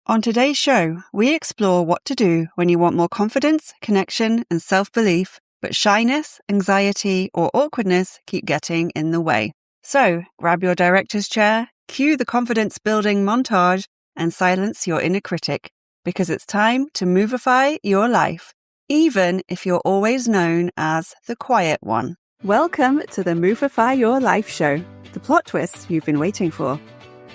On today's show, we explore what to do when you want more confidence, connection, and self-belief, but shyness, anxiety, or awkwardness keep getting in the way. So, grab your director's chair, cue the confidence-building montage, and silence your inner critic, because it's time to Movify your life, even if you're always known as the quiet one. Welcome to the Movify Your Life show, the plot twist you've been waiting for.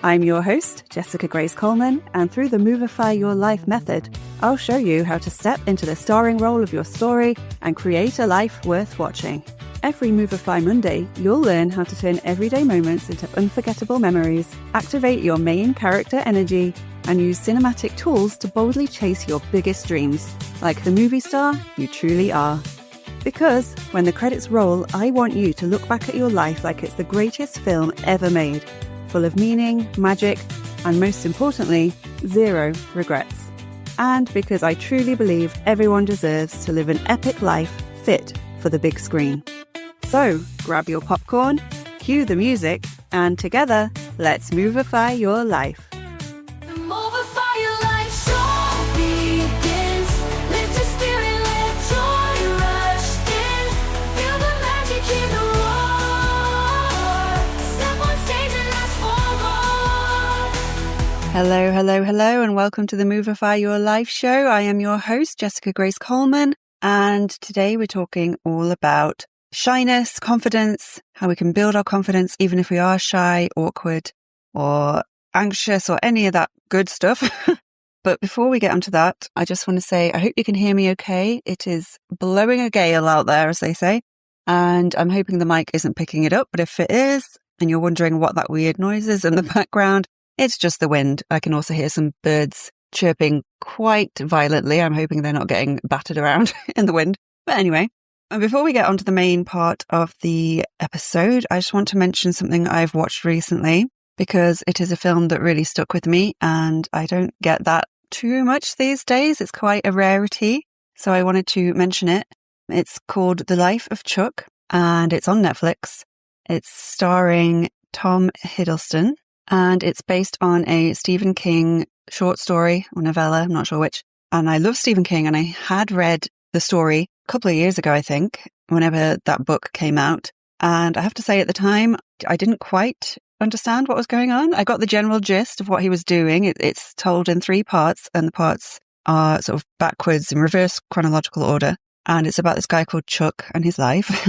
I'm your host, Jessica Grace Coleman, and through the Movify Your Life method, I'll show you how to step into the starring role of your story and create a life worth watching. Every Movify Monday, you'll learn how to turn everyday moments into unforgettable memories, activate your main character energy, and use cinematic tools to boldly chase your biggest dreams, like the movie star you truly are. Because when the credits roll, I want you to look back at your life like it's the greatest film ever made, full of meaning, magic, and most importantly, zero regrets. And because I truly believe everyone deserves to live an epic life fit for the big screen. So grab your popcorn, cue the music, and together, let's Movify your life. Hello, and welcome to the Movify Your Life show. I am your host, Jessica Grace Coleman, and today we're talking all about shyness, confidence, how we can build our confidence even if we are shy, awkward, or anxious, or any of that good stuff. But before we get onto that, I just want to say I hope you can hear me okay. It is blowing a gale out there, as they say, and I'm hoping the mic isn't picking it up, but if it is, and you're wondering what that weird noise is in the background, it's just the wind. I can also hear some birds chirping quite violently. I'm hoping they're not getting battered around in the wind. But anyway, before we get onto the main part of the episode, I just want to mention something I've watched recently because it is a film that really stuck with me and I don't get that too much these days. It's quite a rarity. So I wanted to mention it. It's called The Life of Chuck and it's on Netflix. It's starring Tom Hiddleston. And it's based on a Stephen King short story or novella, I'm not sure which. And I love Stephen King and I had read the story a couple of years ago, I think, whenever that book came out. And I have to say at the time, I didn't quite understand what was going on. I got the general gist of what he was doing. It's told in 3 parts and the parts are sort of backwards in reverse chronological order. And it's about this guy called Chuck and his life.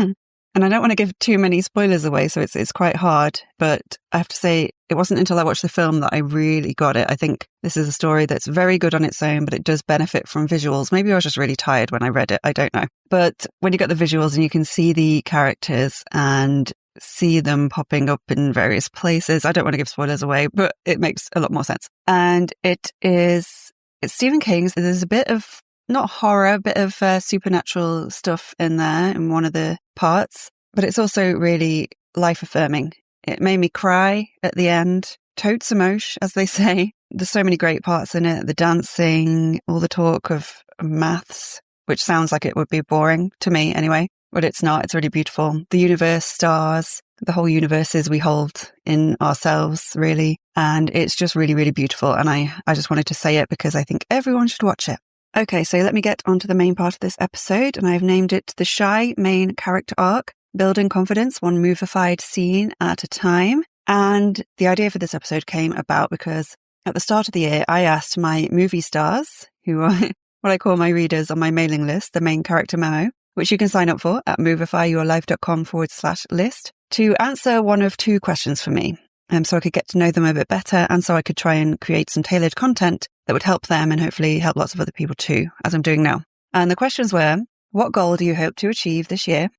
And I don't want to give too many spoilers away, so it's quite hard. But I have to say, it wasn't until I watched the film that I really got it. I think this is a story that's very good on its own, but it does benefit from visuals. Maybe I was just really tired when I read it. I don't know. But when you get the visuals and you can see the characters and see them popping up in various places, I don't want to give spoilers away, but it makes a lot more sense. And it's Stephen King's. There's a bit of not horror, a bit of supernatural stuff in there in one of the parts, but it's also really life-affirming. It made me cry at the end. Totes emotion, as they say. There's so many great parts in it. The dancing, all the talk of maths, which sounds like it would be boring to me anyway, but it's not. It's really beautiful. The universe, stars, the whole universes we hold in ourselves, really. And it's just really, really beautiful. And I just wanted to say it because I think everyone should watch it. Okay, so let me get onto the main part of this episode, and I've named it The Shy Main Character Arc, Building Confidence One Movified Scene at a Time. And the idea for this episode came about because at the start of the year, I asked my movie stars, who are what I call my readers on my mailing list, the main character memo, which you can sign up for at movifyyourlife.com/list, to answer one of 2 questions for me. So I could get to know them a bit better and so I could try and create some tailored content that would help them and hopefully help lots of other people too, as I'm doing now. And the questions were, what goal do you hope to achieve this year?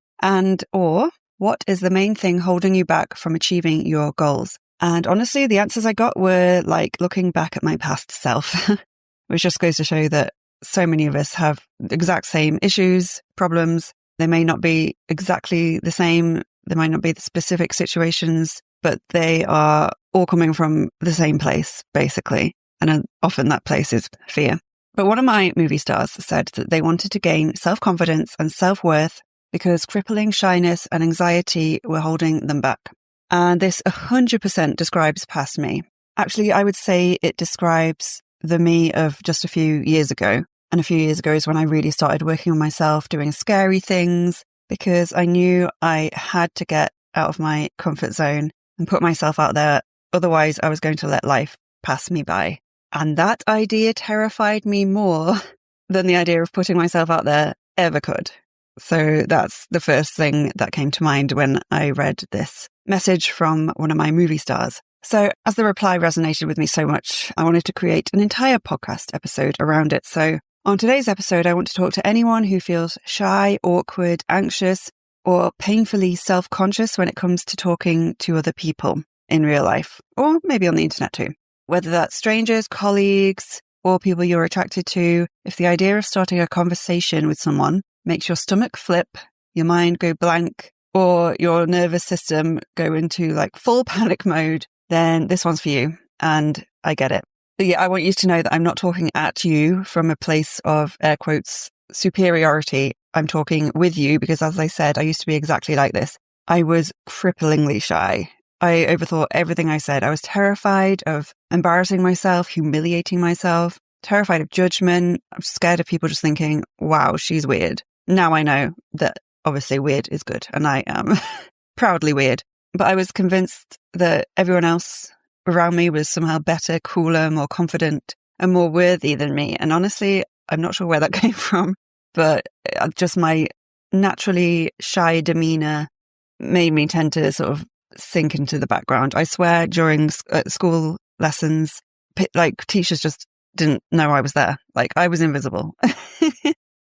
Or what is the main thing holding you back from achieving your goals? And honestly, the answers I got were like looking back at my past self, which just goes to show that so many of us have the exact same issues, problems. They may not be exactly the same. They might not be the specific situations, but they are all coming from the same place, basically. And often that place is fear. But one of my movie stars said that they wanted to gain self-confidence and self-worth because crippling shyness and anxiety were holding them back. And this 100% describes past me. Actually, I would say it describes the me of just a few years ago. And a few years ago is when I really started working on myself, doing scary things, because I knew I had to get out of my comfort zone and put myself out there. Otherwise, I was going to let life pass me by. And that idea terrified me more than the idea of putting myself out there ever could. So that's the first thing that came to mind when I read this message from one of my movie stars. So as the reply resonated with me so much, I wanted to create an entire podcast episode around it. So on today's episode, I want to talk to anyone who feels shy, awkward, anxious, or painfully self-conscious when it comes to talking to other people in real life, or maybe on the internet too. Whether that's strangers, colleagues, or people you're attracted to, if the idea of starting a conversation with someone makes your stomach flip, your mind go blank, or your nervous system go into like full panic mode, then this one's for you. And I get it. But yeah, I want you to know that I'm not talking at you from a place of air quotes superiority. I'm talking with you because, as I said, I used to be exactly like this. I was cripplingly shy. I overthought everything I said. I was terrified of embarrassing myself, humiliating myself, terrified of judgment. I'm scared of people just thinking, wow, she's weird. Now I know that obviously weird is good, and I am proudly weird. But I was convinced that everyone else around me was somehow better, cooler, more confident, and more worthy than me. And honestly, I'm not sure where that came from, but just my naturally shy demeanor made me tend to sort of sink into the background. I swear during school lessons, like teachers just didn't know I was there. Like I was invisible,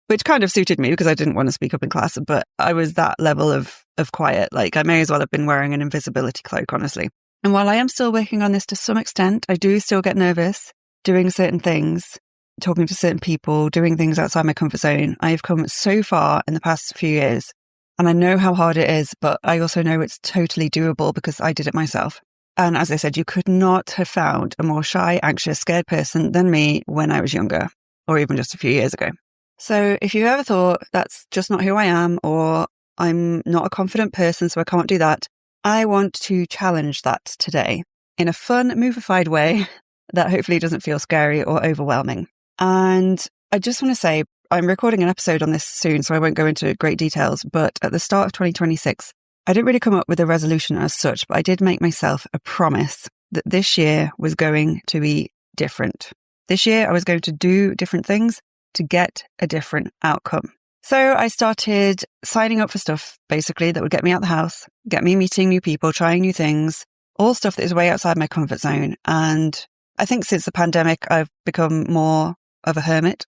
which kind of suited me because I didn't want to speak up in class, but I was that level of quiet. Like I may as well have been wearing an invisibility cloak, honestly. And while I am still working on this to some extent, I do still get nervous doing certain things, talking to certain people, doing things outside my comfort zone. I've come so far in the past few years. And I know how hard it is, but I also know it's totally doable because I did it myself. And as I said, you could not have found a more shy, anxious, scared person than me when I was younger, or even just a few years ago. So if you ever thought that's just not who I am, or I'm not a confident person, so I can't do that, I want to challenge that today in a fun, Movified way that hopefully doesn't feel scary or overwhelming. And I just want to say, I'm recording an episode on this soon, so I won't go into great details, but at the start of 2026, I didn't really come up with a resolution as such, but I did make myself a promise that this year was going to be different. This year, I was going to do different things to get a different outcome. So I started signing up for stuff, basically, that would get me out the house, get me meeting new people, trying new things, all stuff that is way outside my comfort zone. And I think since the pandemic, I've become more of a hermit.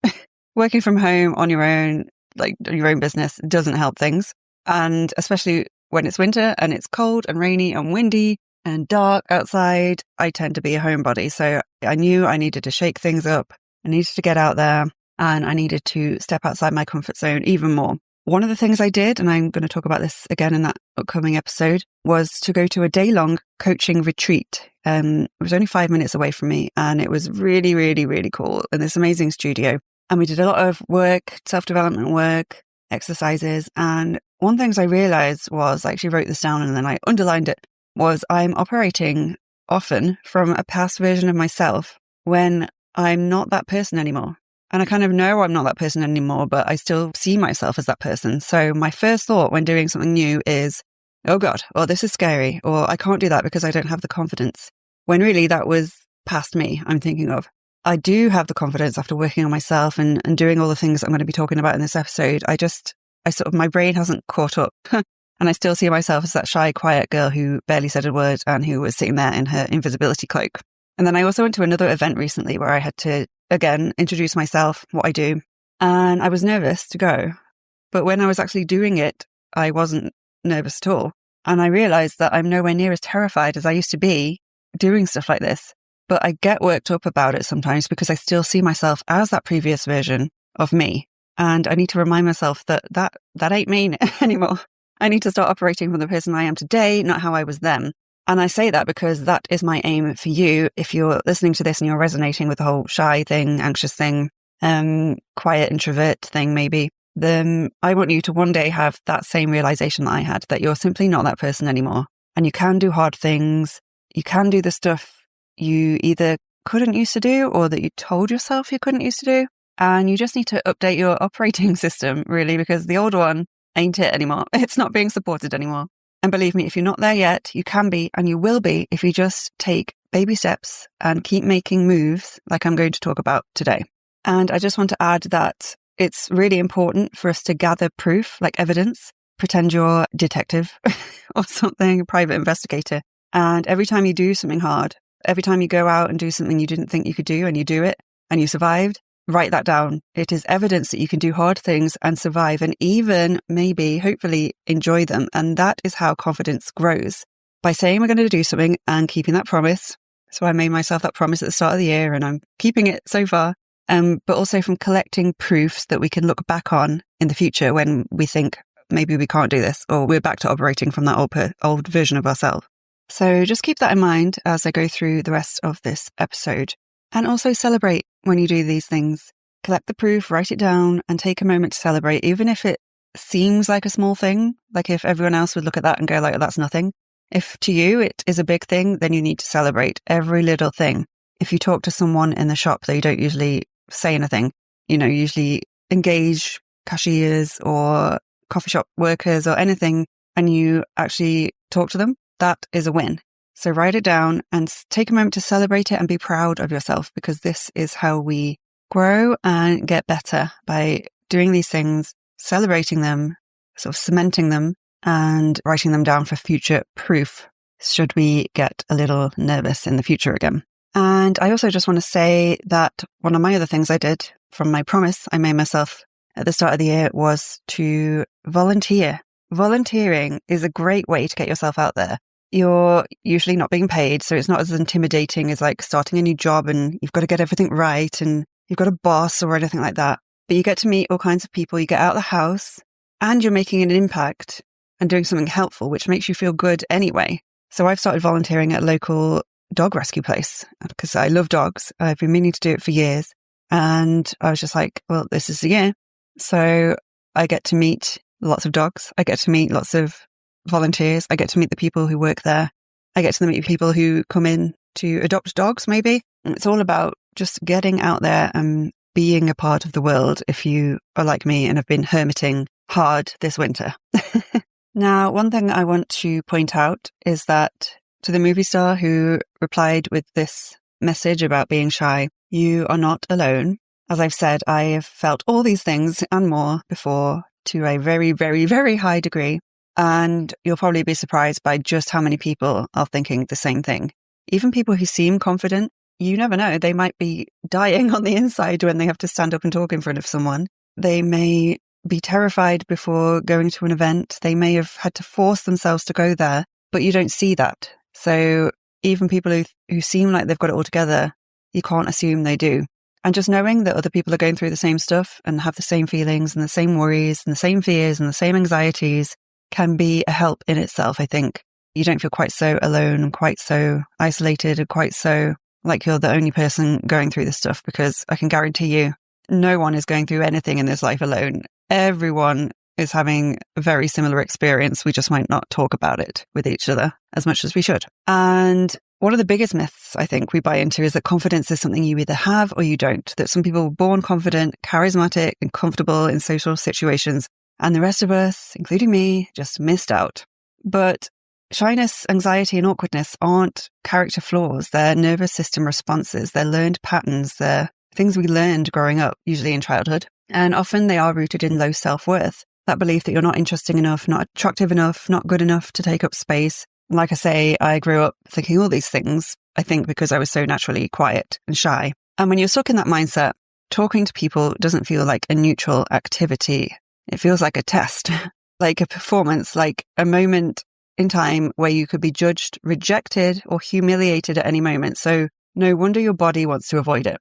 Working from home on your own, like your own business, doesn't help things. And especially when it's winter and it's cold and rainy and windy and dark outside, I tend to be a homebody. So I knew I needed to shake things up. I needed to get out there and I needed to step outside my comfort zone even more. One of the things I did, and I'm going to talk about this again in that upcoming episode, was to go to a day-long coaching retreat. It was only 5 minutes away from me and it was really, really, really cool in this amazing studio. And we did a lot of work, self-development work, exercises. And one thing I realized was, I actually wrote this down and then I underlined it, was I'm operating often from a past version of myself when I'm not that person anymore. And I kind of know I'm not that person anymore, but I still see myself as that person. So my first thought when doing something new is, oh God, or this is scary, or I can't do that because I don't have the confidence. When really that was past me, I'm thinking of. I do have the confidence after working on myself and doing all the things I'm going to be talking about in this episode. My brain hasn't caught up. And I still see myself as that shy, quiet girl who barely said a word and who was sitting there in her invisibility cloak. And then I also went to another event recently where I had to, again, introduce myself, what I do. And I was nervous to go. But when I was actually doing it, I wasn't nervous at all. And I realized that I'm nowhere near as terrified as I used to be doing stuff like this. But I get worked up about it sometimes because I still see myself as that previous version of me. And I need to remind myself that ain't me anymore. I need to start operating from the person I am today, not how I was then. And I say that because that is my aim for you. If you're listening to this and you're resonating with the whole shy thing, anxious thing, quiet introvert thing maybe, then I want you to one day have that same realization that I had, that you're simply not that person anymore. And you can do hard things. You can do the stuff you either couldn't used to do, or that you told yourself you couldn't used to do. And you just need to update your operating system, really, because the old one ain't it anymore. It's not being supported anymore. And believe me, if you're not there yet, you can be, and you will be if you just take baby steps and keep making moves like I'm going to talk about today. And I just want to add that it's really important for us to gather proof, like evidence. Pretend you're a detective or something, a private investigator. And every time you do something hard, every time you go out and do something you didn't think you could do and you do it and you survived, write that down. It is evidence that you can do hard things and survive, and even maybe, hopefully, enjoy them. And that is how confidence grows. By saying we're going to do something and keeping that promise. So I made myself that promise at the start of the year and I'm keeping it so far. But also from collecting proofs that we can look back on in the future when we think maybe we can't do this, or we're back to operating from that old version of ourselves. So just keep that in mind as I go through the rest of this episode. And also celebrate when you do these things. Collect the proof, write it down, and take a moment to celebrate, even if it seems like a small thing. Like if everyone else would look at that and go like, oh, that's nothing. If to you it is a big thing, then you need to celebrate every little thing. If you talk to someone in the shop, they don't usually say anything. Usually engage cashiers or coffee shop workers or anything, and you actually talk to them, that is a win. So write it down and take a moment to celebrate it and be proud of yourself, because this is how we grow and get better, by doing these things, celebrating them, sort of cementing them and writing them down for future proof should we get a little nervous in the future again. And I also just want to say that one of my other things I did from my promise I made myself at the start of the year was to volunteer. Volunteering is a great way to get yourself out there. You're usually not being paid, so it's not as intimidating as like starting a new job and you've got to get everything right and you've got a boss or anything like that. But you get to meet all kinds of people, you get out of the house, and you're making an impact and doing something helpful, which makes you feel good anyway. So I've started volunteering at a local dog rescue place because I love dogs. I've been meaning to do it for years. And I was just like, well, this is the year. So I get to meet lots of dogs. I get to meet lots of volunteers. I get to meet the people who work there. I get to meet people who come in to adopt dogs, maybe. And it's all about just getting out there and being a part of the world if you are like me and have been hermiting hard this winter. Now, one thing I want to point out is that to the movie star who replied with this message about being shy, you are not alone. As I've said, I have felt all these things and more before to a very, very, very high degree. And you'll probably be surprised by just how many people are thinking the same thing. Even people who seem confident, you never know. They might be dying on the inside when they have to stand up and talk in front of someone. They may be terrified before going to an event. They may have had to force themselves to go there, but you don't see that. So even people who seem like they've got it all together, you can't assume they do. And just knowing that other people are going through the same stuff and have the same feelings and the same worries and the same fears and the same anxieties can be a help in itself, I think. You don't feel quite so alone and quite so isolated and quite so like you're the only person going through this stuff, because I can guarantee you, no one is going through anything in this life alone. Everyone is having a very similar experience. We just might not talk about it with each other as much as we should. And one of the biggest myths I think we buy into is that confidence is something you either have or you don't. That some people were born confident, charismatic, and comfortable in social situations, and the rest of us, including me, just missed out. But shyness, anxiety, and awkwardness aren't character flaws. They're nervous system responses. They're learned patterns. They're things we learned growing up, usually in childhood. And often they are rooted in low self-worth. That belief that you're not interesting enough, not attractive enough, not good enough to take up space. Like I say, I grew up thinking all these things, I think because I was so naturally quiet and shy. And when you're stuck in that mindset, talking to people doesn't feel like a neutral activity. It feels like a test, like a performance, like a moment in time where you could be judged, rejected, or humiliated at any moment. So no wonder your body wants to avoid it.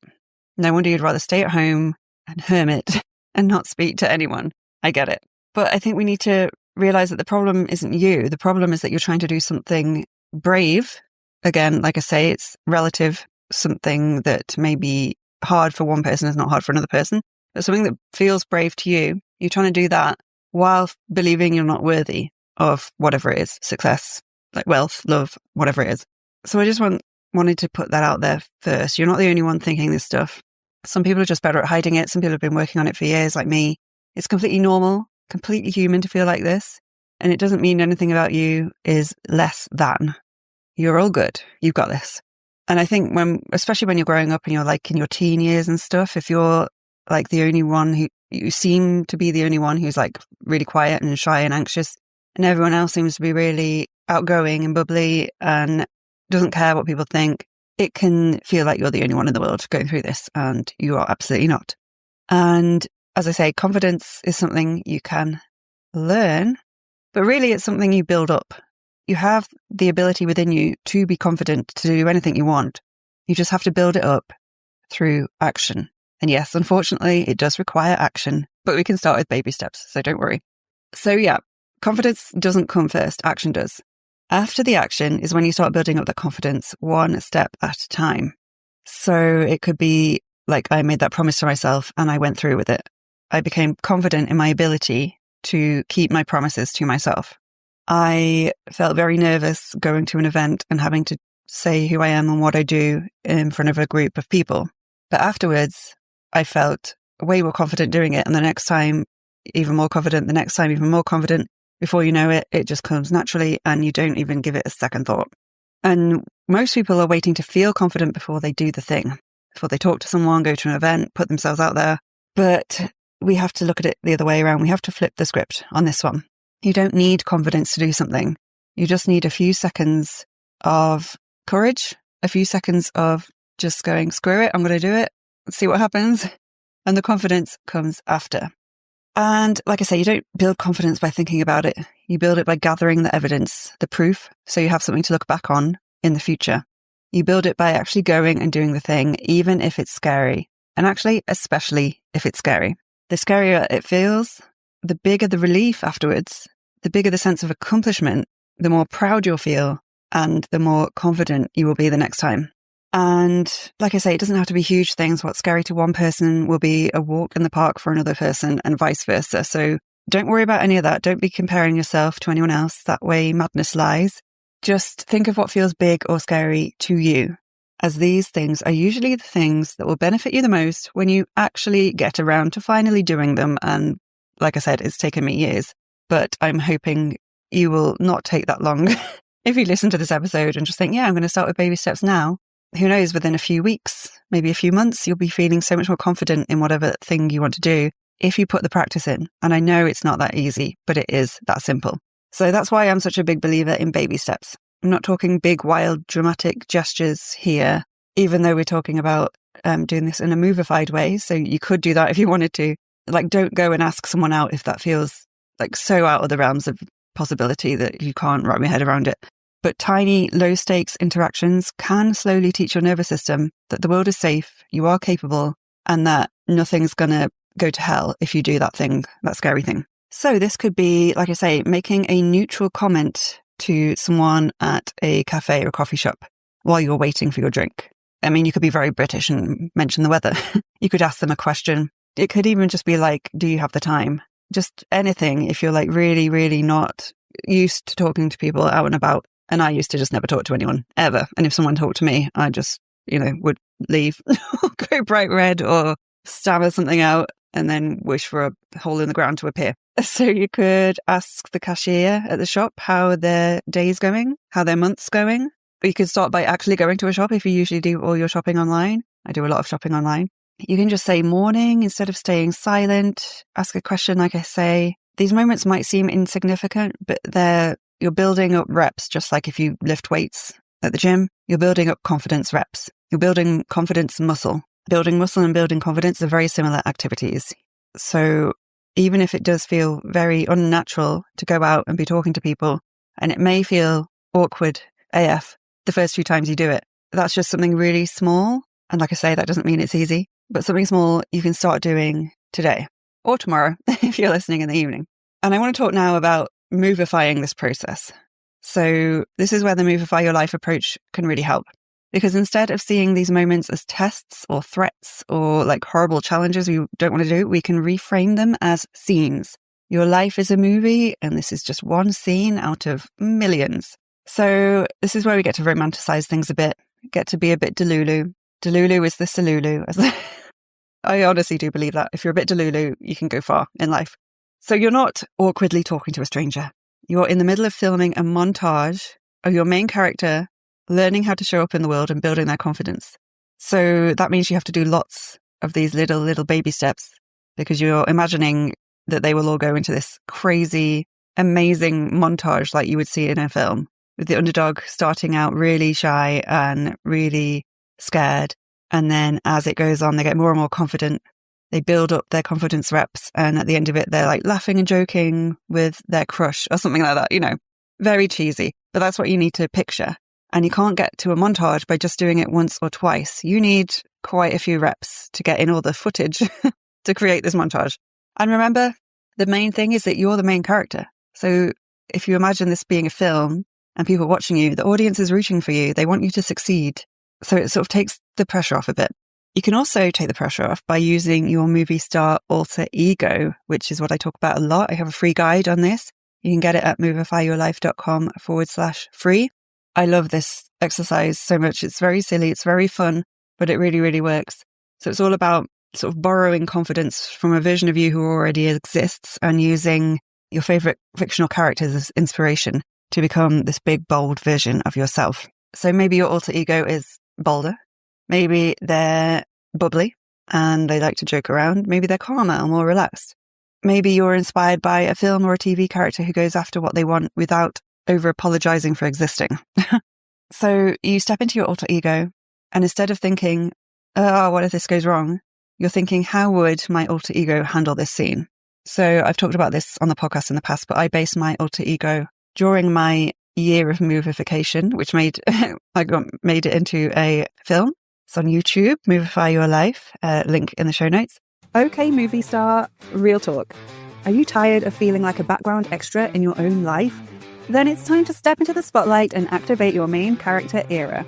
No wonder you'd rather stay at home and hermit and not speak to anyone. I get it. But I think we need to realize that the problem isn't you. The problem is that you're trying to do something brave. Again, like I say, it's relative. Something that may be hard for one person is not hard for another person. But something that feels brave to you, you're trying to do that while believing you're not worthy of whatever it is, success, like wealth, love, whatever it is. So I just want wanted to put that out there first. You're not the only one thinking this stuff. Some people are just better at hiding it. Some people have been working on it for years, like me. It's completely normal, completely human to feel like this. And it doesn't mean anything about you is less than. You're all good. You've got this. And I think especially when you're growing up and you're like in your teen years and stuff, if you're like the only one you seem to be the only one who's like really quiet and shy and anxious, and everyone else seems to be really outgoing and bubbly and doesn't care what people think, it can feel like you're the only one in the world going through this, and you are absolutely not. And as I say, confidence is something you can learn, but really it's something you build up. You have the ability within you to be confident, to do anything you want. You just have to build it up through action. And yes, unfortunately, it does require action, but we can start with baby steps, so don't worry. So yeah, confidence doesn't come first, action does. After the action is when you start building up that confidence one step at a time. So it could be like I made that promise to myself and I went through with it. I became confident in my ability to keep my promises to myself. I felt very nervous going to an event and having to say who I am and what I do in front of a group of people. But afterwards, I felt way more confident doing it. And the next time, even more confident. The next time, even more confident. Before you know it, it just comes naturally and you don't even give it a second thought. And most people are waiting to feel confident before they do the thing, before they talk to someone, go to an event, put themselves out there. But we have to look at it the other way around. We have to flip the script on this one. You don't need confidence to do something. You just need a few seconds of courage, a few seconds of just going, screw it, I'm going to do it, see what happens. And the confidence comes after. And like I say, you don't build confidence by thinking about it. You build it by gathering the evidence, the proof, so you have something to look back on in the future. You build it by actually going and doing the thing, even if it's scary. And actually, especially if it's scary. The scarier it feels, the bigger the relief afterwards, the bigger the sense of accomplishment, the more proud you'll feel, and the more confident you will be the next time. And like I say, it doesn't have to be huge things. What's scary to one person will be a walk in the park for another person and vice versa. So don't worry about any of that. Don't be comparing yourself to anyone else. That way madness lies. Just think of what feels big or scary to you, as these things are usually the things that will benefit you the most when you actually get around to finally doing them. And like I said, it's taken me years, but I'm hoping you will not take that long. If you listen to this episode and just think, yeah, I'm going to start with baby steps now. Who knows, within a few weeks, maybe a few months, you'll be feeling so much more confident in whatever thing you want to do if you put the practice in. And I know it's not that easy, but it is that simple. So that's why I'm such a big believer in baby steps. I'm not talking big, wild, dramatic gestures here, even though we're talking about doing this in a Movified way. So you could do that if you wanted to. Like, don't go and ask someone out if that feels like so out of the realms of possibility that you can't wrap your head around it. But tiny, low-stakes interactions can slowly teach your nervous system that the world is safe, you are capable, and that nothing's going to go to hell if you do that thing, that scary thing. So this could be, like I say, making a neutral comment to someone at a cafe or coffee shop while you're waiting for your drink. I mean, you could be very British and mention the weather. You could ask them a question. It could even just be like, do you have the time? Just anything if you're like really, really not used to talking to people out and about. And I used to just never talk to anyone, ever. And if someone talked to me, I just, would leave, go bright red or stammer something out and then wish for a hole in the ground to appear. So you could ask the cashier at the shop how their day's going, how their month's going. Or you could start by actually going to a shop if you usually do all your shopping online. I do a lot of shopping online. You can just say morning instead of staying silent. Ask a question, like I say. These moments might seem insignificant, but you're building up reps, just like if you lift weights at the gym, you're building up confidence reps. You're building confidence muscle. Building muscle and building confidence are very similar activities. So even if it does feel very unnatural to go out and be talking to people, and it may feel awkward AF the first few times you do it, that's just something really small. And like I say, that doesn't mean it's easy, but something small you can start doing today or tomorrow if you're listening in the evening. And I want to talk now about Movifying this process. So this is where the Movify Your Life approach can really help. Because instead of seeing these moments as tests or threats or like horrible challenges we don't want to do, we can reframe them as scenes. Your life is a movie and this is just one scene out of millions. So this is where we get to romanticize things a bit get to be a bit delulu. Delulu is the salulu. I honestly do believe that. If you're a bit delulu, you can go far in life. So you're not awkwardly talking to a stranger. You're in the middle of filming a montage of your main character learning how to show up in the world and building their confidence. So that means you have to do lots of these little baby steps because you're imagining that they will all go into this crazy, amazing montage like you would see in a film, with the underdog starting out really shy and really scared. And then as it goes on, they get more and more confident. They build up their confidence reps. And at the end of it, they're like laughing and joking with their crush or something like that, you know, very cheesy. But that's what you need to picture. And you can't get to a montage by just doing it once or twice. You need quite a few reps to get in all the footage to create this montage. And remember, the main thing is that you're the main character. So if you imagine this being a film and people watching you, the audience is rooting for you. They want you to succeed. So it sort of takes the pressure off a bit. You can also take the pressure off by using your movie star alter ego, which is what I talk about a lot. I have a free guide on this. You can get it at movifyyourlife.com/free. I love this exercise so much. It's very silly. It's very fun, but it really, really works. So it's all about sort of borrowing confidence from a version of you who already exists and using your favorite fictional characters as inspiration to become this big, bold version of yourself. So maybe your alter ego is bolder. Maybe they're bubbly and they like to joke around. Maybe they're calmer or more relaxed. Maybe you're inspired by a film or a TV character who goes after what they want without over apologizing for existing. So you step into your alter ego and instead of thinking, oh, what if this goes wrong? You're thinking, how would my alter ego handle this scene? So I've talked about this on the podcast in the past, but I based my alter ego during my year of movification, which made it into a film. It's on YouTube, Movify Your Life, link in the show notes. Okay, movie star, real talk. Are you tired of feeling like a background extra in your own life? Then it's time to step into the spotlight and activate your main character era.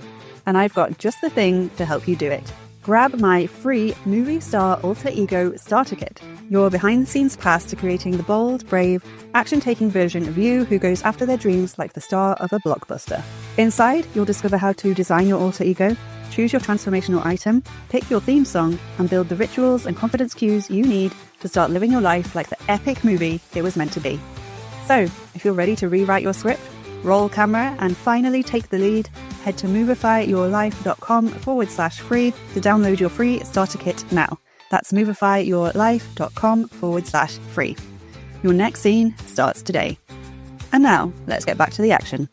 And I've got just the thing to help you do it. Grab my free Movie Star Alter Ego Starter Kit, your behind-the-scenes pass to creating the bold, brave, action-taking version of you who goes after their dreams like the star of a blockbuster. Inside, you'll discover how to design your alter ego, choose your transformational item, pick your theme song, and build the rituals and confidence cues you need to start living your life like the epic movie it was meant to be. So, if you're ready to rewrite your script, roll camera, and finally take the lead, head to movifyyourlife.com/free to download your free starter kit now. That's movifyyourlife.com/free. Your next scene starts today. And now, let's get back to the action.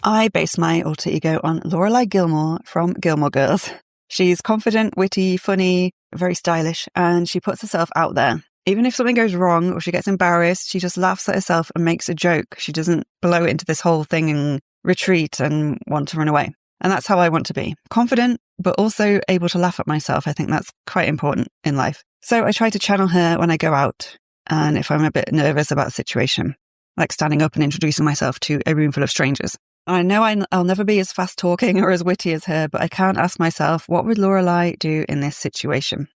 I base my alter ego on Lorelai Gilmore from Gilmore Girls. She's confident, witty, funny, very stylish, and she puts herself out there. Even if something goes wrong or she gets embarrassed, she just laughs at herself and makes a joke. She doesn't blow it into this whole thing and retreat and want to run away. And that's how I want to be. Confident, but also able to laugh at myself. I think that's quite important in life. So I try to channel her when I go out and if I'm a bit nervous about a situation, like standing up and introducing myself to a room full of strangers. I know I'll never be as fast talking or as witty as her, but I can't ask myself, what would Lorelai do in this situation?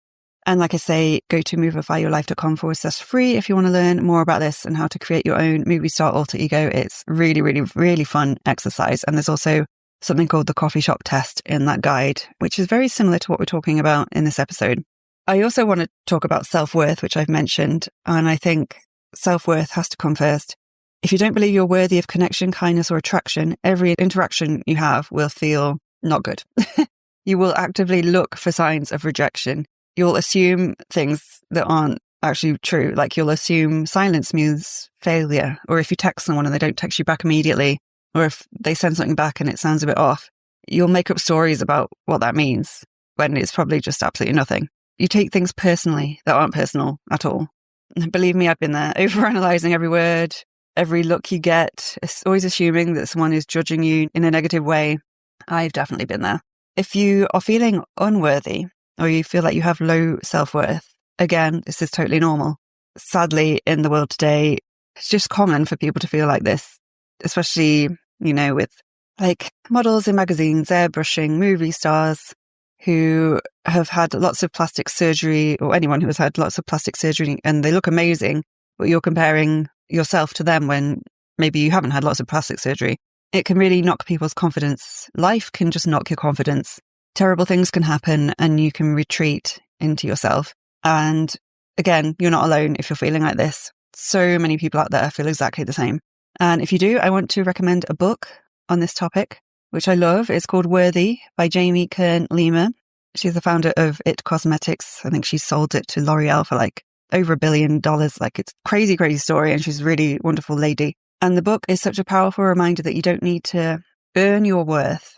And like I say, go to movifyyourlife.com/free if you want to learn more about this and how to create your own movie star alter ego. It's really, really, really fun exercise. And there's also something called the coffee shop test in that guide, which is very similar to what we're talking about in this episode. I also want to talk about self-worth, which I've mentioned. And I think self-worth has to come first. If you don't believe you're worthy of connection, kindness, or attraction, every interaction you have will feel not good. You will actively look for signs of rejection. You'll assume things that aren't actually true. Like you'll assume silence means failure. Or if you text someone and they don't text you back immediately, or if they send something back and it sounds a bit off, you'll make up stories about what that means when it's probably just absolutely nothing. You take things personally that aren't personal at all. Believe me, I've been there, overanalyzing every word, every look you get, always assuming that someone is judging you in a negative way. I've definitely been there. If you are feeling unworthy or you feel like you have low self-worth, again, this is totally normal. Sadly, in the world today, it's just common for people to feel like this, especially, with like models in magazines, airbrushing, movie stars who have had lots of plastic surgery, or anyone who has had lots of plastic surgery and they look amazing, but you're comparing yourself to them when maybe you haven't had lots of plastic surgery. it can really knock people's confidence. Life can just knock your confidence. Terrible things can happen and you can retreat into yourself. And again, you're not alone if you're feeling like this. So many people out there feel exactly the same. And if you do, I want to recommend a book on this topic, which I love. It's called Worthy by Jamie Kern Lima. She's the founder of It Cosmetics. I think she sold it to L'Oreal for like over $1 billion. Like, it's crazy, crazy story. And she's a really wonderful lady. And the book is such a powerful reminder that you don't need to earn your worth.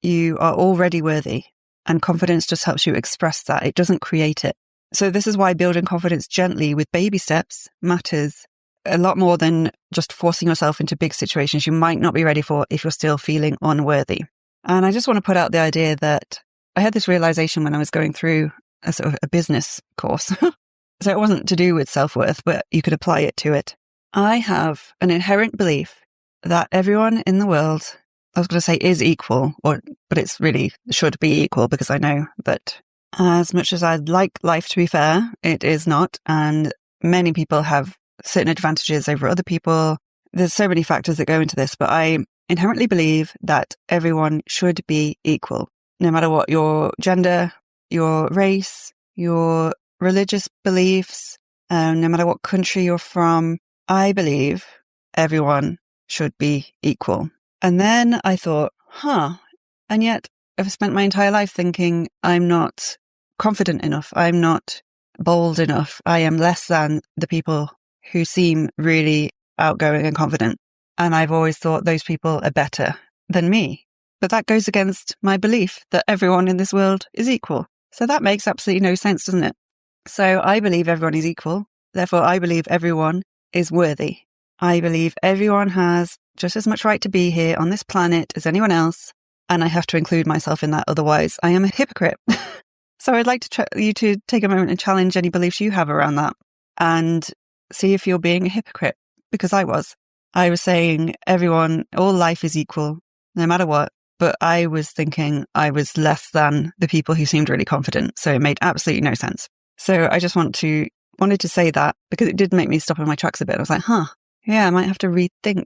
You are already worthy. And confidence just helps you express that. It doesn't create it. So this is why building confidence gently with baby steps matters a lot more than just forcing yourself into big situations you might not be ready for if you're still feeling unworthy. And I just want to put out the idea that I had this realization when I was going through a sort of a business course. So it wasn't to do with self-worth, but you could apply it to it. I have an inherent belief that everyone in the world, I was going to say is equal, but it's really should be equal, because I know that as much as I'd like life to be fair, it is not. And many people have certain advantages over other people. There's so many factors that go into this, but I inherently believe that everyone should be equal, no matter what your gender, your race, your religious beliefs, no matter what country you're from. I believe everyone should be equal. And then I thought, and yet I've spent my entire life thinking I'm not confident enough. I'm not bold enough. I am less than the people who seem really outgoing and confident. And I've always thought those people are better than me. But that goes against my belief that everyone in this world is equal. So that makes absolutely no sense, doesn't it? So I believe everyone is equal. Therefore, I believe everyone is worthy. I believe everyone has just as much right to be here on this planet as anyone else. And I have to include myself in that. Otherwise, I am a hypocrite. So I'd like you to take a moment and challenge any beliefs you have around that and see if you're being a hypocrite, because I was. I was saying everyone, all life is equal, no matter what. But I was thinking I was less than the people who seemed really confident. So it made absolutely no sense. So I just wanted to say that, because it did make me stop in my tracks a bit. I was like, yeah, I might have to rethink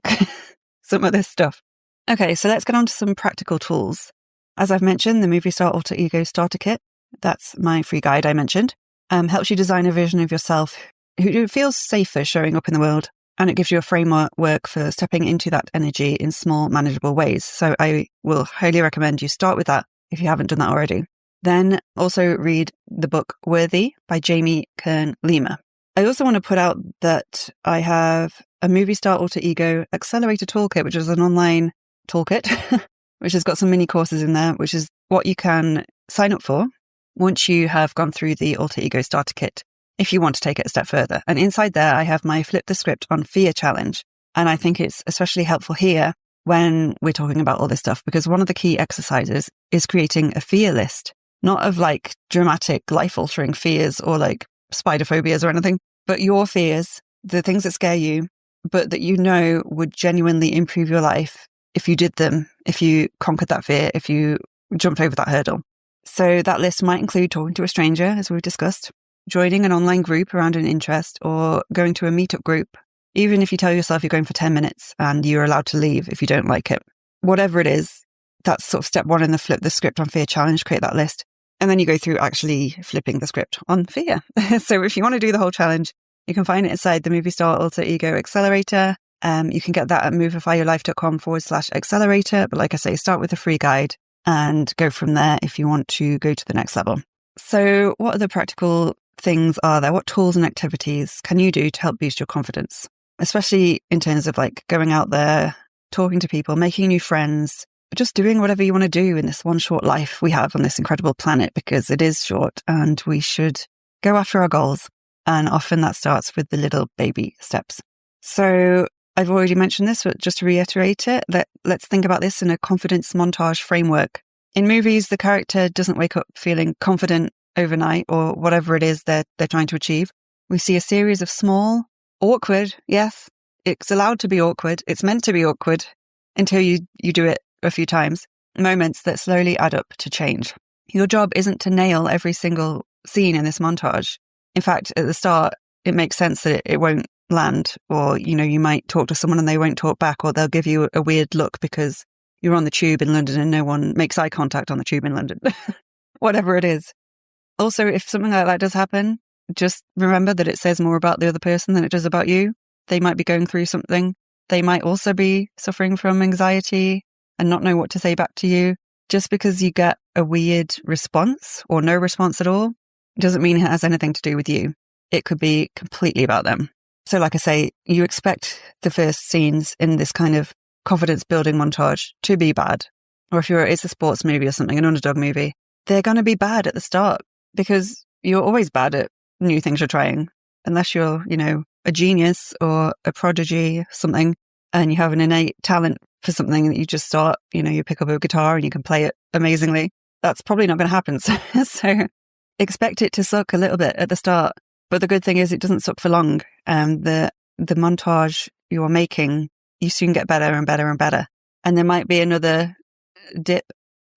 some of this stuff. Okay, so let's get on to some practical tools. As I've mentioned, the Movie Alter Ego Starter Kit, that's my free guide I mentioned, helps you design a version of yourself who feels safer showing up in the world. And it gives you a framework for stepping into that energy in small, manageable ways. So I will highly recommend you start with that if you haven't done that already. Then also read the book Worthy by Jamie Kern Lima. I also want to put out that I have a Movie Star Alter Ego Accelerator Toolkit, which is an online toolkit, which has got some mini courses in there, which is what you can sign up for once you have gone through the Alter Ego Starter Kit, if you want to take it a step further. And inside there, I have my Flip the Script on Fear challenge. And I think it's especially helpful here when we're talking about all this stuff, because one of the key exercises is creating a fear list, not of like dramatic life-altering fears or like spider phobias or anything, but your fears, the things that scare you, but that you know would genuinely improve your life if you did them, if you conquered that fear, if you jumped over that hurdle. So that list might include talking to a stranger, as we've discussed, joining an online group around an interest, or going to a meetup group, even if you tell yourself you're going for 10 minutes and you're allowed to leave if you don't like it. Whatever it is, that's sort of step one in the Flip the Script on Fear challenge, create that list. And then you go through actually flipping the script on fear. So if you want to do the whole challenge, you can find it inside the Movie Star Alter Ego Accelerator. You can get that at movifyyourlife.com/accelerator. But like I say, start with a free guide and go from there if you want to go to the next level. So what other practical things are there? What tools and activities can you do to help boost your confidence? Especially in terms of like going out there, talking to people, making new friends, just doing whatever you want to do in this one short life we have on this incredible planet, because it is short and we should go after our goals. And often that starts with the little baby steps. So I've already mentioned this, but just to reiterate it, let's think about this in a confidence montage framework. In movies, the character doesn't wake up feeling confident overnight or whatever it is they're trying to achieve. We see a series of small, awkward, yes, it's allowed to be awkward, it's meant to be awkward until you do it a few times, moments that slowly add up to change. Your job isn't to nail every single scene in this montage. In fact, at the start, it makes sense that it won't land, or, you might talk to someone and they won't talk back, or they'll give you a weird look because you're on the tube in London and no one makes eye contact on the tube in London, whatever it is. Also, if something like that does happen, just remember that it says more about the other person than it does about you. They might be going through something. They might also be suffering from anxiety and not know what to say back to you. Just because you get a weird response or no response at all doesn't mean it has anything to do with you. It could be completely about them. So like I say, you expect the first scenes in this kind of confidence building montage to be bad. Or if it's a sports movie or something, an underdog movie, they're going to be bad at the start because you're always bad at new things you're trying. Unless you're, a genius or a prodigy or something, and you have an innate talent for something that you just start, you pick up a guitar and you can play it amazingly. That's probably not going to happen. So expect it to suck a little bit at the start. But the good thing is it doesn't suck for long. The montage you're making, you soon get better and better and better. And there might be another dip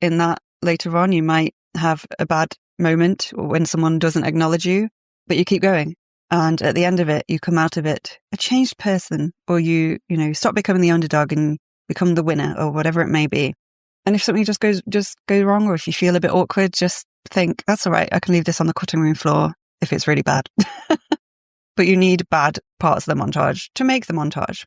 in that later on. You might have a bad moment when someone doesn't acknowledge you, but you keep going. And at the end of it, you come out of it a changed person, or you stop becoming the underdog and become the winner, or whatever it may be. And if something just goes wrong, or if you feel a bit awkward, just think, that's all right. I can leave this on the cutting room floor if it's really bad. But you need bad parts of the montage to make the montage.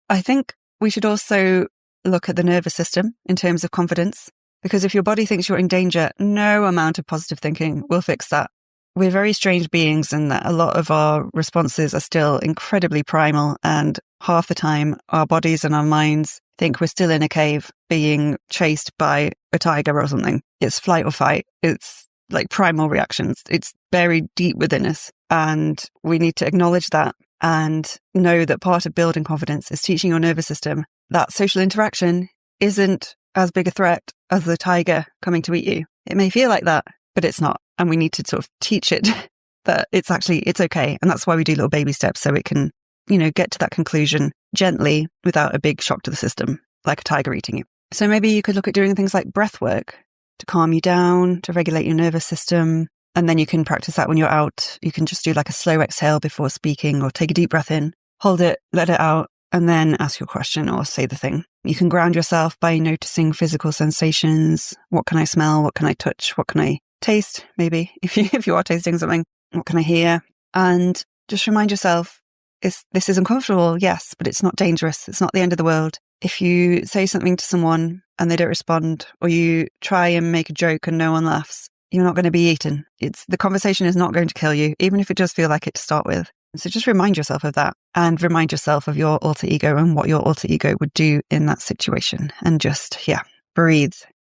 I think we should also look at the nervous system in terms of confidence, because if your body thinks you're in danger, no amount of positive thinking will fix that. We're very strange beings, and that a lot of our responses are still incredibly primal, and half the time our bodies and our minds think we're still in a cave being chased by a tiger or something. It's flight or fight. It's like primal reactions. It's buried deep within us, and we need to acknowledge that and know that part of building confidence is teaching your nervous system that social interaction isn't as big a threat as the tiger coming to eat you. It may feel like that, but it's not. And we need to sort of teach it that it's okay. And that's why we do little baby steps, so it can, get to that conclusion gently without a big shock to the system, like a tiger eating you. So maybe you could look at doing things like breath work to calm you down, to regulate your nervous system. And then you can practice that when you're out. You can just do like a slow exhale before speaking, or take a deep breath in, hold it, let it out, and then ask your question or say the thing. You can ground yourself by noticing physical sensations. What can I smell? What can I touch? What can I taste? Maybe if you are tasting something, what can I hear? And just remind yourself, this is uncomfortable, yes, but it's not dangerous. It's not the end of the world. If you say something to someone and they don't respond, or you try and make a joke and no one laughs, you're not going to be eaten. The conversation is not going to kill you, even if it does feel like it to start with. So just remind yourself of that, and remind yourself of your alter ego and what your alter ego would do in that situation. And just, breathe.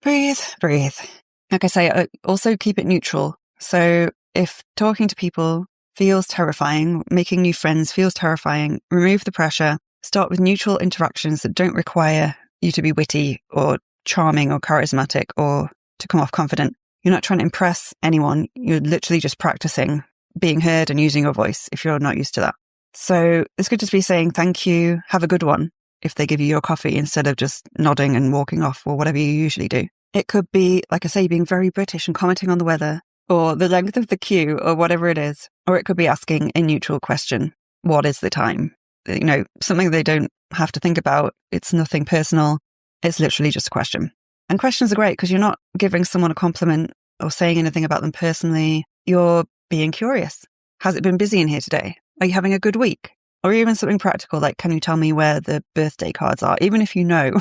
Like I say, also keep it neutral. So if talking to people feels terrifying, making new friends feels terrifying, remove the pressure. Start with neutral interactions that don't require you to be witty or charming or charismatic or to come off confident. You're not trying to impress anyone. You're literally just practicing being heard and using your voice if you're not used to that. So it's good to be saying thank you, have a good one, if they give you your coffee, instead of just nodding and walking off or whatever you usually do. It could be, like I say, being very British and commenting on the weather or the length of the queue or whatever it is. Or it could be asking a neutral question. What is the time? Something they don't have to think about. It's nothing personal. It's literally just a question. And questions are great because you're not giving someone a compliment or saying anything about them personally. You're being curious. Has it been busy in here today? Are you having a good week? Or even something practical like, can you tell me where the birthday cards are? Even if you know,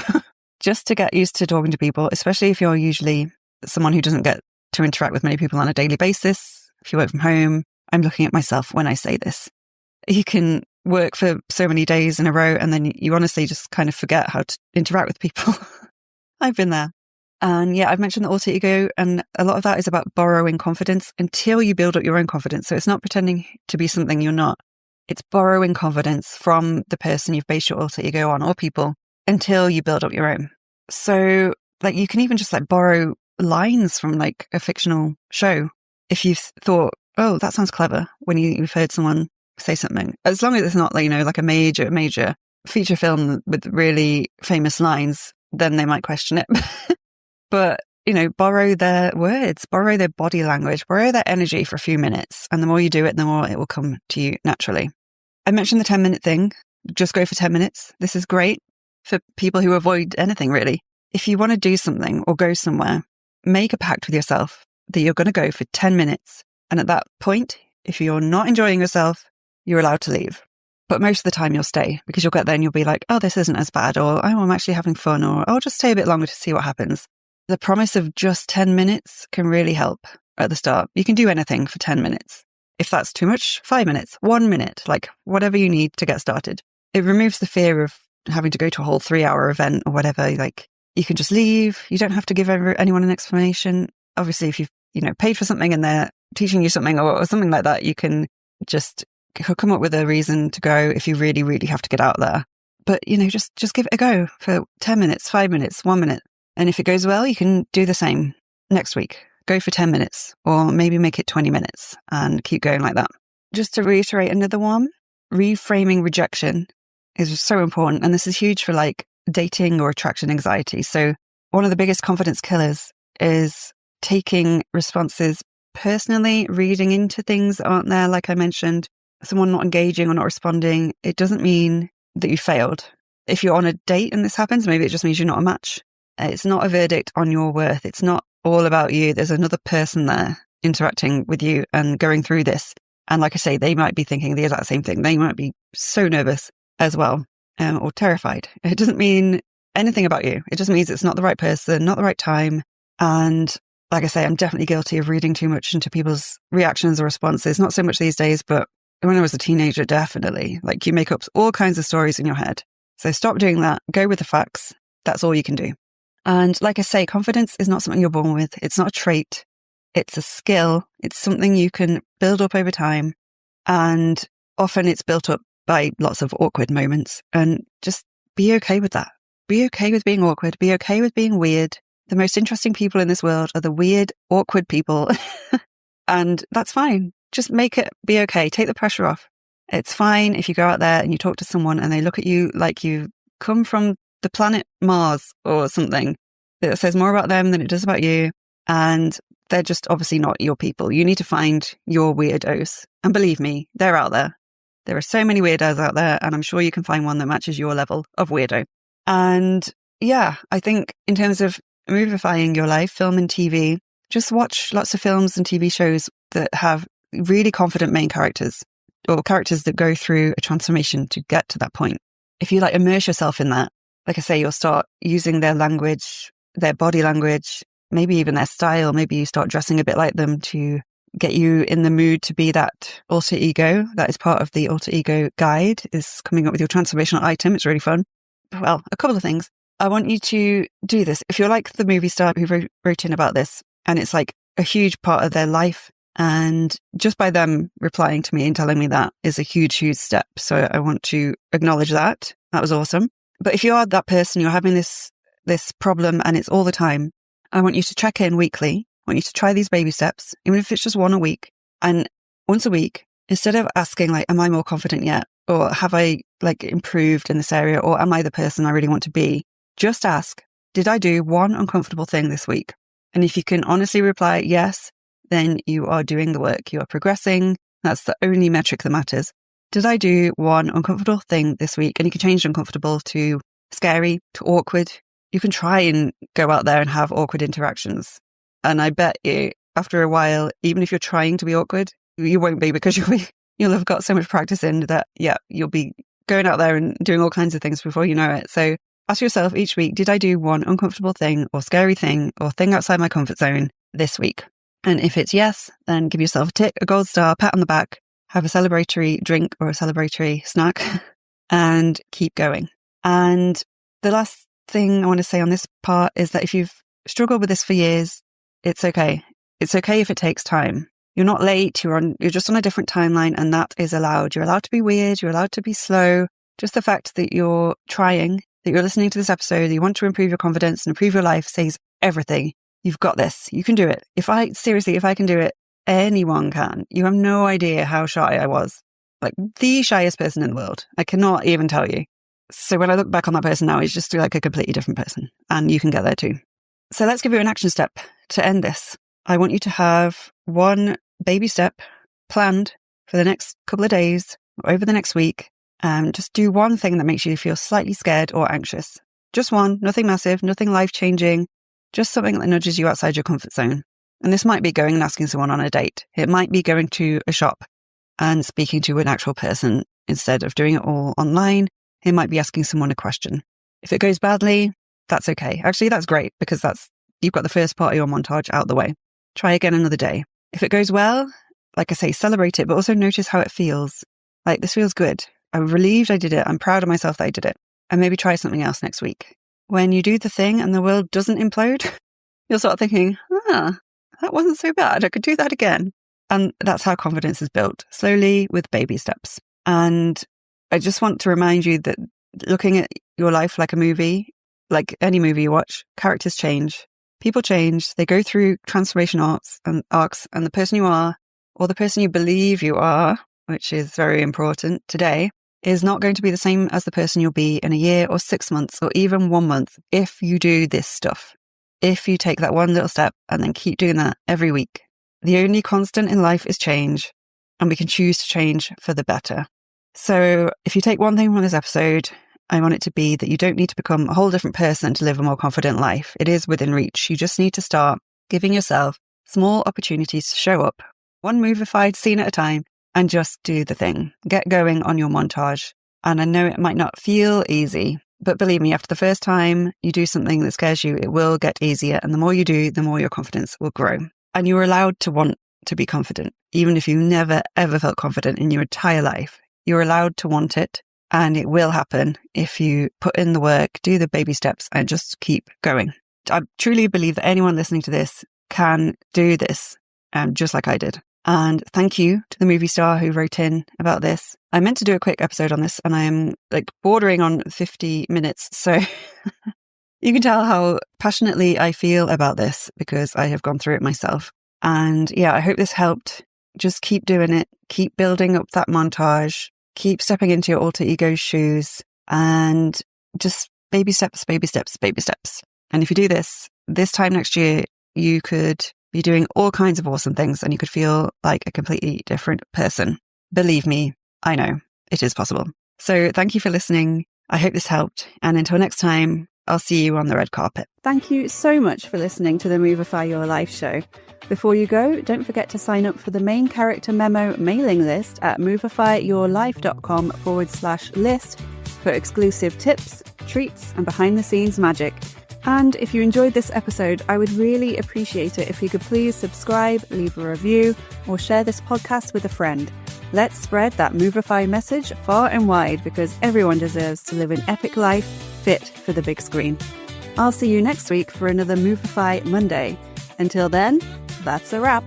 just to get used to talking to people, especially if you're usually someone who doesn't get to interact with many people on a daily basis. If you work from home, I'm looking at myself when I say this. You can work for so many days in a row and then you honestly just kind of forget how to interact with people. I've been there. And I've mentioned the alter ego, and a lot of that is about borrowing confidence until you build up your own confidence. So it's not pretending to be something you're not. It's borrowing confidence from the person you've based your alter ego on, or people, until you build up your own. So you can even just borrow lines from a fictional show. If you've thought, oh, that sounds clever, when you've heard someone say something, as long as it's not like a major feature film with really famous lines, then they might question it. But, borrow their words, borrow their body language, borrow their energy for a few minutes. And the more you do it, the more it will come to you naturally. I mentioned the 10-minute thing. Just go for 10 minutes. This is great for people who avoid anything, really. If you want to do something or go somewhere, make a pact with yourself that you're going to go for 10 minutes. And at that point, if you're not enjoying yourself, you're allowed to leave. But most of the time you'll stay, because you'll get there and you'll be like, oh, this isn't as bad, or oh, I'm actually having fun, or I'll just stay a bit longer to see what happens. The promise of just 10 minutes can really help at the start. You can do anything for 10 minutes. If that's too much, 5 minutes, 1 minute, like whatever you need to get started. It removes the fear of having to go to a whole 3-hour event or whatever. Like, you can just leave. You don't have to give anyone an explanation. Obviously, if you've, paid for something and they're teaching you something or something like that, you can just come up with a reason to go if you really, really have to get out there. But, just give it a go for 10 minutes, 5 minutes, 1 minute. And if it goes well, you can do the same next week. Go for 10 minutes or maybe make it 20 minutes and keep going like that. Just to reiterate another one, reframing rejection is so important. And this is huge for like dating or attraction anxiety. So one of the biggest confidence killers is taking responses personally, reading into things that aren't there. Like I mentioned, someone not engaging or not responding, it doesn't mean that you failed. If you're on a date and this happens, maybe it just means you're not a match. It's not a verdict on your worth. It's not all about you. There's another person there interacting with you and going through this. And like I say, they might be thinking the exact same thing. They might be so nervous as well, or terrified. It doesn't mean anything about you. It just means it's not the right person, not the right time. And like I say, I'm definitely guilty of reading too much into people's reactions or responses. Not so much these days, but when I was a teenager, definitely. Like, you make up all kinds of stories in your head. So stop doing that. Go with the facts. That's all you can do. And like I say, confidence is not something you're born with. It's not a trait. It's a skill. It's something you can build up over time. And often it's built up by lots of awkward moments. And just be okay with that. Be okay with being awkward. Be okay with being weird. The most interesting people in this world are the weird, awkward people. And that's fine. Just make it be okay. Take the pressure off. It's fine if you go out there and you talk to someone and they look at you like you come from the planet Mars or something. That says more about them than it does about you. And they're just obviously not your people. You need to find your weirdos. And believe me, they're out there. There are so many weirdos out there, and I'm sure you can find one that matches your level of weirdo. And yeah, I think in terms of movifying your life, film and TV, just watch lots of films and TV shows that have really confident main characters, or characters that go through a transformation to get to that point. If you immerse yourself in that, like I say, you'll start using their language, their body language, maybe even their style. Maybe you start dressing a bit like them to get you in the mood to be that alter ego. That is part of the alter ego guide, is coming up with your transformational item. It's really fun. Well, a couple of things. I want you to do this. If you're like the movie star who wrote in about this, and it's like a huge part of their life, and just by them replying to me and telling me that is a huge, huge step. So I want to acknowledge that. That was awesome. But if you are that person, you're having this problem and it's all the time, I want you to check in weekly. I want you to try these baby steps, even if it's just one a week. And once a week, instead of asking am I more confident yet? Or have I improved in this area? Or am I the person I really want to be? Just ask, did I do one uncomfortable thing this week? And if you can honestly reply yes, then you are doing the work. You are progressing. That's the only metric that matters. Did I do one uncomfortable thing this week? And you can change uncomfortable to scary, to awkward. You can try and go out there and have awkward interactions. And I bet you, after a while, even if you're trying to be awkward, you won't be, because you'll have got so much practice in that, you'll be going out there and doing all kinds of things before you know it. So ask yourself each week, did I do one uncomfortable thing or scary thing or thing outside my comfort zone this week? And if it's yes, then give yourself a tick, a gold star, pat on the back, have a celebratory drink or a celebratory snack, and keep going. And the last thing I want to say on this part is that if you've struggled with this for years, it's okay. It's okay if it takes time. You're not late. You're just on a different timeline, and that is allowed. You're allowed to be weird. You're allowed to be slow. Just the fact that you're trying, that you're listening to this episode, that you want to improve your confidence and improve your life says everything. You've got this. You can do it. If I can do it, anyone can. You have no idea how shy I was. The shyest person in the world. I cannot even tell you. So when I look back on that person now, he's just a completely different person, and you can get there too. So let's give you an action step to end this. I want you to have one baby step planned for the next couple of days over the next week, just do one thing that makes you feel slightly scared or anxious. Just one, nothing massive, nothing life-changing, just something that nudges you outside your comfort zone. And this might be going and asking someone on a date. It might be going to a shop and speaking to an actual person instead of doing it all online. It might be asking someone a question. If it goes badly, that's okay. Actually, that's great because you've got the first part of your montage out the way. Try again another day. If it goes well, like I say, celebrate it, but also notice how it feels. Like, this feels good. I'm relieved I did it. I'm proud of myself that I did it. And maybe try something else next week. When you do the thing and the world doesn't implode, you'll start thinking, that wasn't so bad. I could do that again. And that's how confidence is built, slowly with baby steps. And I just want to remind you that looking at your life like a movie, like any movie you watch, characters change, people change, they go through transformation arcs, and the person you are, or the person you believe you are, which is very important today, is not going to be the same as the person you'll be in a year or 6 months or even 1 month if you do this stuff. If you take that one little step and then keep doing that every week. The only constant in life is change, and we can choose to change for the better. So if you take one thing from this episode, I want it to be that you don't need to become a whole different person to live a more confident life. It is within reach. You just need to start giving yourself small opportunities to show up, one Movified scene at a time, and just do the thing. Get going on your montage. And I know it might not feel easy, but believe me, after the first time you do something that scares you, it will get easier. And the more you do, the more your confidence will grow. And you're allowed to want to be confident. Even if you never, ever felt confident in your entire life, you're allowed to want it. And it will happen if you put in the work, do the baby steps, and just keep going. I truly believe that anyone listening to this can do this, just like I did. And thank you to the movie star who wrote in about this. I meant to do a quick episode on this, and I am bordering on 50 minutes. So you can tell how passionately I feel about this because I have gone through it myself. And yeah, I hope this helped. Just keep doing it. Keep building up that montage. Keep stepping into your alter ego's shoes, and just baby steps, baby steps, baby steps. And if you do this time next year, you could be doing all kinds of awesome things and you could feel like a completely different person. Believe me, I know it is possible. So thank you for listening. I hope this helped. And until next time, I'll see you on the red carpet. Thank you so much for listening to the Movify Your Life show. Before you go, don't forget to sign up for the main character memo mailing list at movifyyourlife.com/list for exclusive tips, treats, and behind the scenes magic. And if you enjoyed this episode, I would really appreciate it if you could please subscribe, leave a review, or share this podcast with a friend. Let's spread that Movify message far and wide because everyone deserves to live an epic life fit for the big screen. I'll see you next week for another Movify Monday. Until then, that's a wrap.